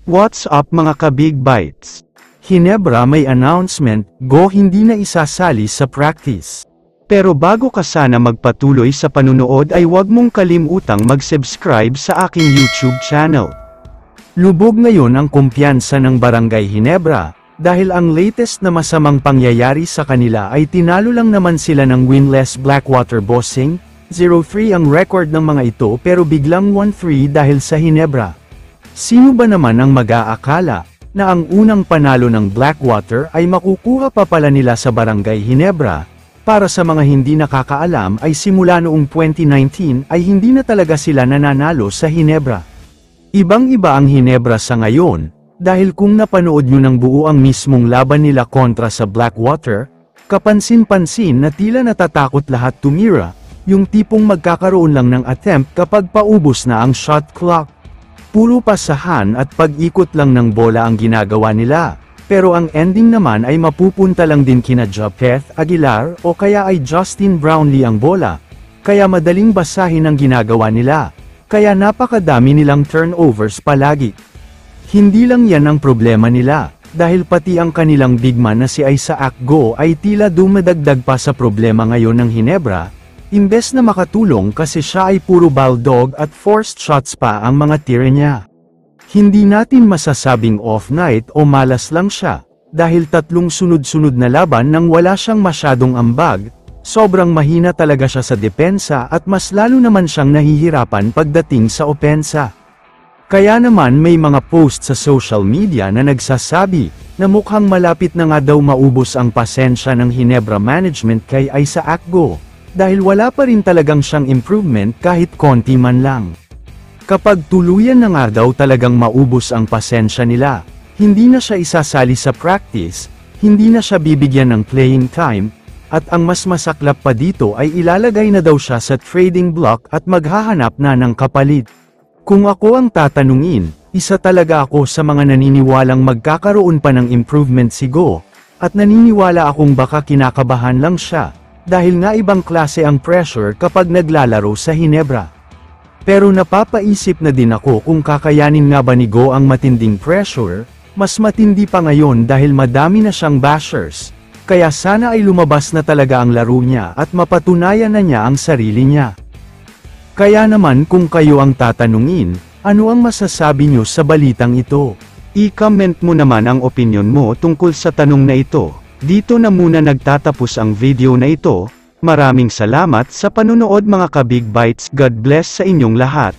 What's up mga ka-Big Bites? Hinebra may announcement, Go hindi na isasali sa practice. Pero bago ka sana magpatuloy sa panunood ay huwag mong kalimutang mag-subscribe sa aking YouTube channel. Lubog ngayon ang kumpiyansa ng Barangay Hinebra, dahil ang latest na masamang pangyayari sa kanila ay tinalo lang naman sila ng winless Blackwater Bossing, 0-3 ang record ng mga ito pero biglang 1-3 dahil sa Hinebra. Sino ba naman ang mag-aakala na ang unang panalo ng Blackwater ay makukuha pa pala nila sa Barangay Hinebra? Para sa mga hindi nakakaalam ay simula noong 2019 ay hindi na talaga sila nananalo sa Hinebra. Ibang-iba ang Hinebra sa ngayon, dahil kung napanood nyo ng buo ang mismong laban nila kontra sa Blackwater, kapansin-pansin na tila natatakot lahat tumira, yung tipong magkakaroon lang ng attempt kapag paubos na ang shot clock. Puro pasahan at pag-ikot lang ng bola ang ginagawa nila, pero ang ending naman ay mapupunta lang din kina Japeth Aguilar o kaya ay Justin Brownlee ang bola, kaya madaling basahin ang ginagawa nila, kaya napakadami nilang turnovers palagi. Hindi lang yan ang problema nila, dahil pati ang kanilang big man na si Isaac Go ay tila dumadagdag pa sa problema ngayon ng Hinebra. Imbes na makatulong kasi siya ay puro bulldog at forced shots pa ang mga tira niya. Hindi natin masasabing off night o malas lang siya, dahil tatlong sunod-sunod na laban nang wala siyang masyadong ambag, sobrang mahina talaga siya sa depensa at mas lalo naman siyang nahihirapan pagdating sa opensa. Kaya naman may mga post sa social media na nagsasabi na mukhang malapit na nga daw maubos ang pasensya ng Hinebra management kay Isaac Go. Dahil wala pa rin talagang siyang improvement kahit konti man lang. Kapag tuluyan na nga daw talagang maubos ang pasensya nila, hindi na siya isasali sa practice, hindi na siya bibigyan ng playing time, at ang mas masaklap pa dito ay ilalagay na daw siya sa trading block at maghahanap na ng kapalit. Kung ako ang tatanungin, isa talaga ako sa mga naniniwalang magkakaroon pa ng improvement si Go, at naniniwala akong baka kinakabahan lang siya. Dahil nga ibang klase ang pressure kapag naglalaro sa Hinebra. Pero napapaisip na din ako kung kakayanin nga ba ni Go ang matinding pressure, mas matindi pa ngayon dahil madami na siyang bashers, kaya sana ay lumabas na talaga ang laro niya at mapatunayan na niya ang sarili niya. Kaya naman kung kayo ang tatanungin, ano ang masasabi niyo sa balitang ito? I-comment mo naman ang opinion mo tungkol sa tanong na ito. Dito na muna nagtatapos ang video na ito. Maraming salamat sa panunood mga ka-Big Bites. God bless sa inyong lahat.